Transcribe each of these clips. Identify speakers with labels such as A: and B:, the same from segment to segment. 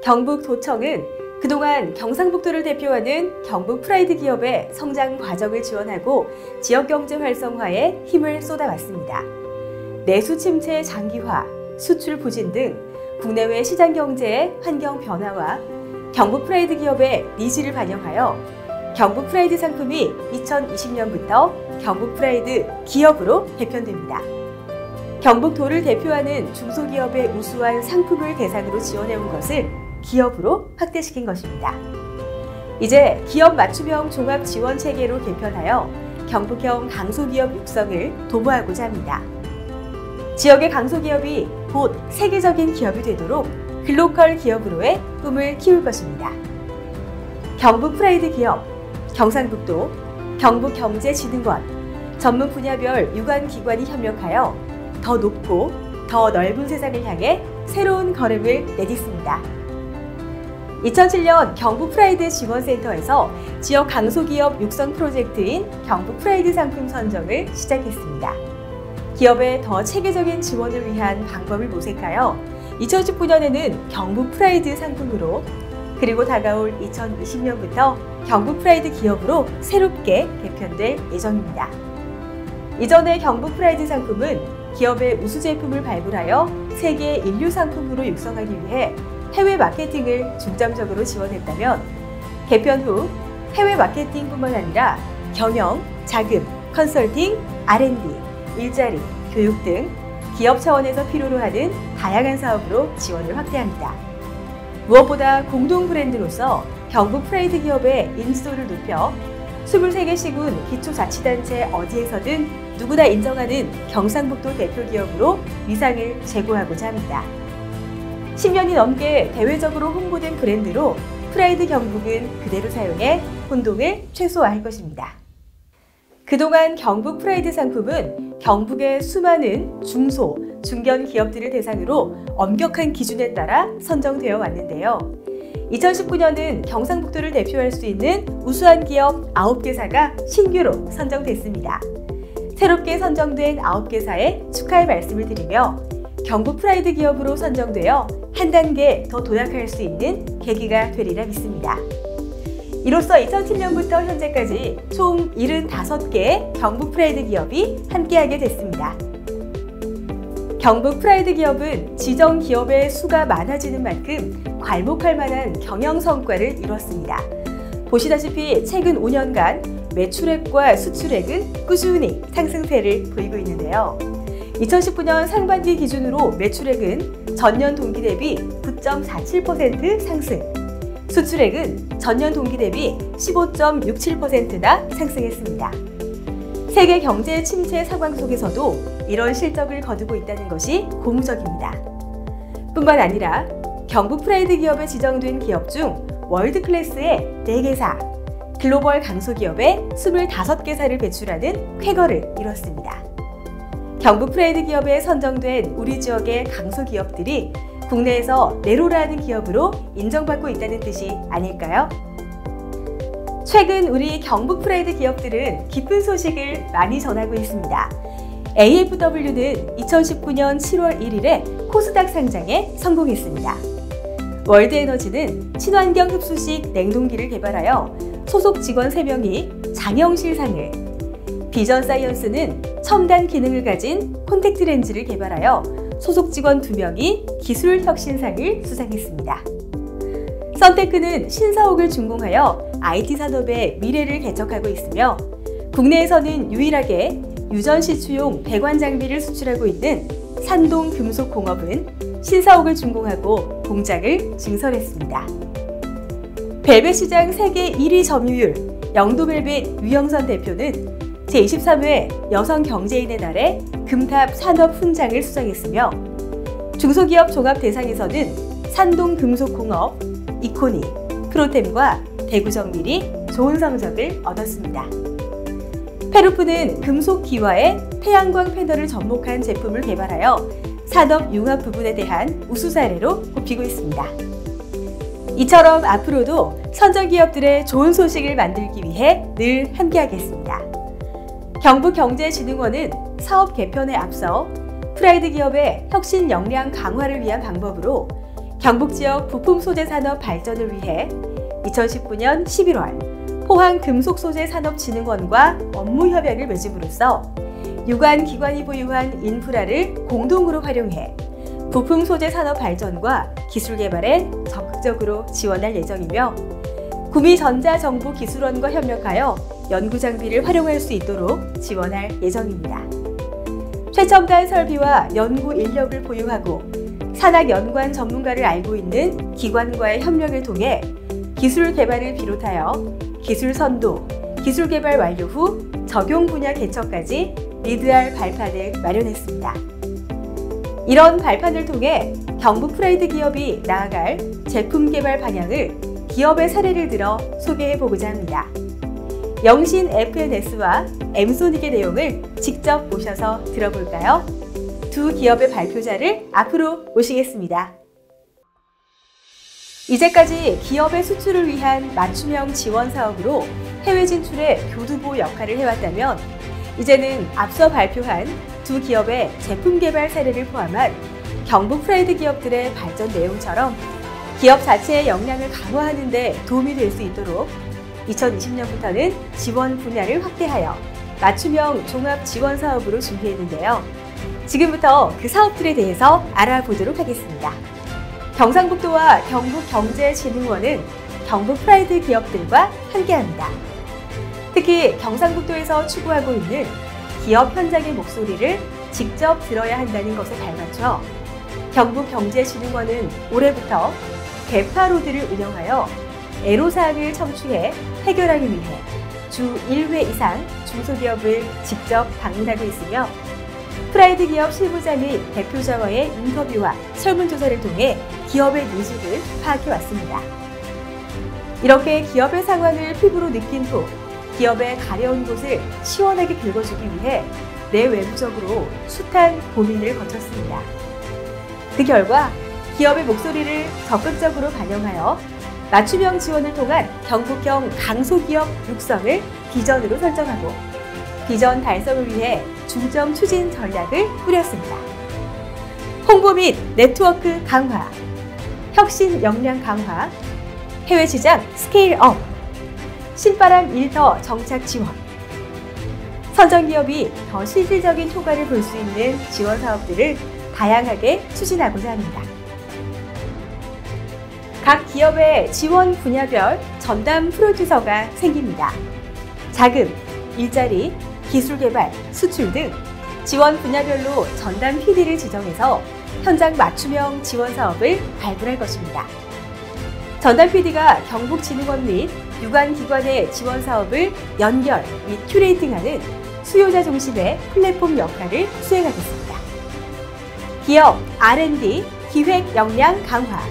A: 경북도청은 그동안 경상북도를 대표하는 경북 프라이드 기업의 성장 과정을 지원하고 지역경제 활성화에 힘을 쏟아왔습니다. 내수 침체 장기화, 수출 부진 등 국내외 시장 경제의 환경 변화와 경북 프라이드 기업의 니즈를 반영하여 경북 프라이드 상품이 2020년부터 경북 프라이드 기업으로 개편됩니다. 경북도를 대표하는 중소기업의 우수한 상품을 대상으로 지원해온 것을 기업으로 확대시킨 것입니다. 이제 기업 맞춤형 종합 지원 체계로 개편하여 경북형 강소기업 육성을 도모하고자 합니다. 지역의 강소기업이 곧 세계적인 기업이 되도록 글로컬 기업으로의 꿈을 키울 것입니다. 경북 프라이드 기업, 경상북도, 경북경제진흥원, 전문 분야별 유관기관이 협력하여 더 높고 더 넓은 세상을 향해 새로운 걸음을 내딛습니다. 2007년 경북 프라이드 지원센터에서 지역 강소기업 육성 프로젝트인 경북 프라이드 상품 선정을 시작했습니다. 기업의 더 체계적인 지원을 위한 방법을 모색하여 2019년에는 경북 프라이드 상품으로, 그리고 다가올 2020년부터 경북 프라이드 기업으로 새롭게 개편될 예정입니다. 이전의 경북 프라이드 상품은 기업의 우수 제품을 발굴하여 세계 인류 상품으로 육성하기 위해 해외 마케팅을 중점적으로 지원했다면, 개편 후 해외 마케팅뿐만 아니라 경영, 자금, 컨설팅, R&D, 일자리, 교육 등 기업 차원에서 필요로 하는 다양한 사업으로 지원을 확대합니다. 무엇보다 공동 브랜드로서 경북 프라이드 기업의 인지도를 높여 23개 시군 기초자치단체 어디에서든 누구나 인정하는 경상북도 대표 기업으로 위상을 제고하고자 합니다. 10년이 넘게 대외적으로 홍보된 브랜드로 프라이드 경북은 그대로 사용해 혼동을 최소화할 것입니다. 그동안 경북 프라이드 상품은 경북의 수많은 중소, 중견 기업들을 대상으로 엄격한 기준에 따라 선정되어 왔는데요. 2019년은 경상북도를 대표할 수 있는 우수한 기업 9개사가 신규로 선정됐습니다. 새롭게 선정된 9개사에 축하의 말씀을 드리며 경북 프라이드 기업으로 선정되어 한 단계 더 도약할 수 있는 계기가 되리라 믿습니다. 이로써 2007년부터 현재까지 총 75개의 경북 프라이드 기업이 함께하게 됐습니다. 경북 프라이드 기업은 지정 기업의 수가 많아지는 만큼 괄목할 만한 경영 성과를 이뤘습니다. 보시다시피 최근 5년간 매출액과 수출액은 꾸준히 상승세를 보이고 있는데요. 2019년 상반기 기준으로 매출액은 전년 동기 대비 9.47% 상승, 수출액은 전년 동기 대비 15.67%나 상승했습니다. 세계 경제 침체 상황 속에서도 이런 실적을 거두고 있다는 것이 고무적입니다. 뿐만 아니라 경북 프라이드 기업에 지정된 기업 중 월드 클래스의 4개사, 글로벌 강소기업의 25개사를 배출하는 쾌거를 이뤘습니다. 경북 프라이드 기업에 선정된 우리 지역의 강소기업들이 국내에서 내로라는 기업으로 인정받고 있다는 뜻이 아닐까요? 최근 우리 경북 프라이드 기업들은 기쁜 소식을 많이 전하고 있습니다. AFW는 2019년 7월 1일에 코스닥 상장에 성공했습니다. 월드에너지는 친환경 흡수식 냉동기를 개발하여 소속 직원 3명이 장영실상을, 비전사이언스는 첨단 기능을 가진 콘택트 렌즈를 개발하여 소속 직원 2명이 기술혁신상을 수상했습니다. 썬테크는 신사옥을 준공하여 IT 산업의 미래를 개척하고 있으며 국내에서는 유일하게 유전시추용 배관 장비를 수출하고 있는 산동금속공업은 신사옥을 준공하고 공장을 증설했습니다. 벨벳 시장 세계 1위 점유율 영도벨벳 유영선 대표는 제23회 여성경제인의 날에 금탑 산업훈장을 수상했으며 중소기업 종합 대상에서는 산동금속공업, 이코니, 프로템과 대구정밀이 좋은 성적을 얻었습니다. 페루프는 금속 기화에 태양광 패널을 접목한 제품을 개발하여 산업 융합 부분에 대한 우수 사례로 꼽히고 있습니다. 이처럼 앞으로도 선정기업들의 좋은 소식을 만들기 위해 늘 함께하겠습니다. 경북경제진흥원은 사업 개편에 앞서 프라이드 기업의 혁신 역량 강화를 위한 방법으로 경북 지역 부품 소재 산업 발전을 위해 2019년 11월 포항 금속소재산업진흥원과 업무 협약을 맺음으로써 유관 기관이 보유한 인프라를 공동으로 활용해 부품 소재 산업 발전과 기술 개발에 적극적으로 지원할 예정이며 구미전자정보기술원과 협력하여 연구 장비를 활용할 수 있도록 지원할 예정입니다. 최첨단 설비와 연구 인력을 보유하고 산학 연구원 전문가를 알고 있는 기관과의 협력을 통해 기술 개발을 비롯하여 기술 선도, 기술 개발 완료 후 적용 분야 개척까지 리드할 발판을 마련했습니다. 이런 발판을 통해 경북 프라이드 기업이 나아갈 제품 개발 방향을 기업의 사례를 들어 소개해 보고자 합니다. 영신 FNS와 엠소닉의 내용을 직접 모셔서 들어볼까요? 두 기업의 발표자를 앞으로 모시겠습니다. 이제까지 기업의 수출을 위한 맞춤형 지원 사업으로 해외 진출의 교두보 역할을 해왔다면 이제는 앞서 발표한 두 기업의 제품 개발 사례를 포함한 경북 프라이드 기업들의 발전 내용처럼 기업 자체의 역량을 강화하는 데 도움이 될 수 있도록 2020년부터는 지원 분야를 확대하여 맞춤형 종합 지원 사업으로 준비했는데요. 지금부터 그 사업들에 대해서 알아보도록 하겠습니다. 경상북도와 경북경제진흥원은 경북 프라이드 기업들과 함께합니다. 특히 경상북도에서 추구하고 있는 기업 현장의 목소리를 직접 들어야 한다는 것에 발맞춰 경북경제진흥원은 올해부터 개파로드를 운영하여 애로사항을 청취해 해결하기 위해 주 1회 이상 중소기업을 직접 방문하고 있으며 프라이드 기업 실무자 및 대표자와의 인터뷰와 설문조사를 통해 기업의 니즈를 파악해 왔습니다. 이렇게 기업의 상황을 피부로 느낀 후 기업의 가려운 곳을 시원하게 긁어주기 위해 내외부적으로 숱한 고민을 거쳤습니다. 그 결과 기업의 목소리를 적극적으로 반영하여 맞춤형 지원을 통한 경북형 강소기업 육성을 비전으로 설정하고 비전 달성을 위해 중점 추진 전략을 꾸렸습니다. 홍보 및 네트워크 강화, 혁신 역량 강화, 해외 시장 스케일업, 신바람 일터 정착 지원, 선정기업이 더 실질적인 효과를 볼 수 있는 지원 사업들을 다양하게 추진하고자 합니다. 각 기업의 지원 분야별 전담 프로듀서가 생깁니다. 자금, 일자리, 기술 개발, 수출 등 지원 분야별로 전담 PD를 지정해서 현장 맞춤형 지원 사업을 발굴할 것입니다. 전담 PD가 경북진흥원 및 유관기관의 지원 사업을 연결 및 큐레이팅하는 수요자 중심의 플랫폼 역할을 수행하겠습니다. 기업 R&D 기획 역량 강화,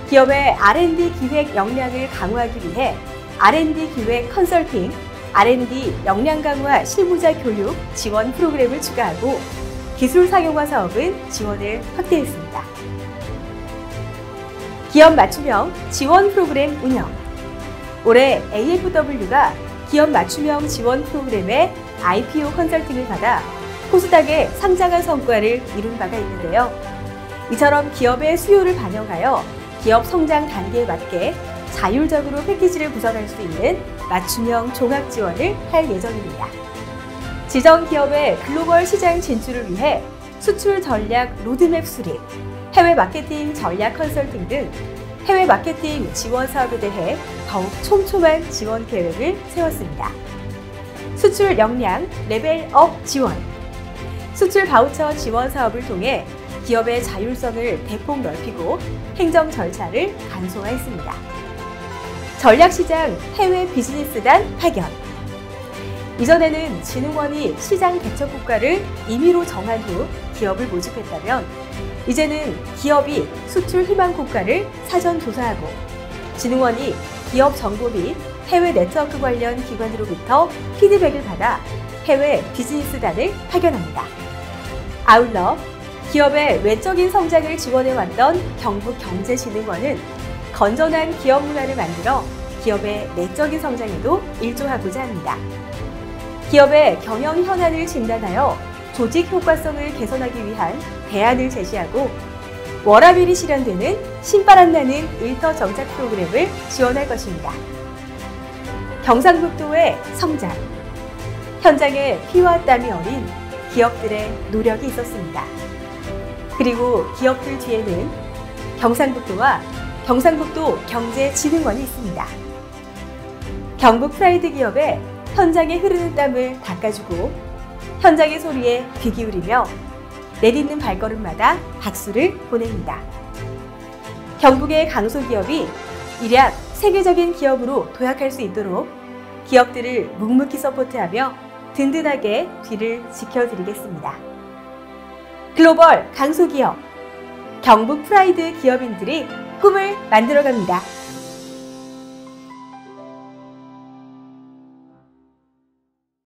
A: 기업의 R&D 기획 역량을 강화하기 위해 R&D 기획 컨설팅, R&D 역량 강화 실무자 교육 지원 프로그램을 추가하고 기술 상용화 사업은 지원을 확대했습니다. 기업 맞춤형 지원 프로그램 운영. 올해 AFW가 기업 맞춤형 지원 프로그램의 IPO 컨설팅을 받아 코스닥에 상장한 성과를 이룬 바가 있는데요. 이처럼 기업의 수요를 반영하여 기업 성장 단계에 맞게 자율적으로 패키지를 구성할 수 있는 맞춤형 종합 지원을 할 예정입니다. 지정 기업의 글로벌 시장 진출을 위해 수출 전략 로드맵 수립, 해외 마케팅 전략 컨설팅 등 해외 마케팅 지원 사업에 대해 더욱 촘촘한 지원 계획을 세웠습니다. 수출 역량 레벨업 지원, 수출 바우처 지원 사업을 통해 기업의 자율성을 대폭 넓히고 행정 절차를 간소화했습니다. 전략시장 해외 비즈니스단 파견. 이전에는 진흥원이 시장 개척 국가를 임의로 정한 후 기업을 모집했다면 이제는 기업이 수출 희망 국가를 사전 조사하고 진흥원이 기업 정보 및 해외 네트워크 관련 기관으로부터 피드백을 받아 해외 비즈니스단을 파견합니다. 아울러 기업의 외적인 성장을 지원해왔던 경북경제진흥원은 건전한 기업 문화를 만들어 기업의 내적인 성장에도 일조하고자 합니다. 기업의 경영 현안을 진단하여 조직 효과성을 개선하기 위한 대안을 제시하고 워라밸이 실현되는 신바람 나는 일터 정착 프로그램을 지원할 것입니다. 경상북도의 성장. 현장에 피와 땀이 어린 기업들의 노력이 있었습니다. 그리고 기업들 뒤에는 경상북도와 경상북도 경제진흥원이 있습니다. 경북 프라이드 기업의 현장에 흐르는 땀을 닦아주고 현장의 소리에 귀 기울이며 내딛는 발걸음마다 박수를 보냅니다. 경북의 강소기업이 일약 세계적인 기업으로 도약할 수 있도록 기업들을 묵묵히 서포트하며 든든하게 뒤를 지켜드리겠습니다. 글로벌 강소기업, 경북 프라이드 기업인들이 꿈을 만들어갑니다.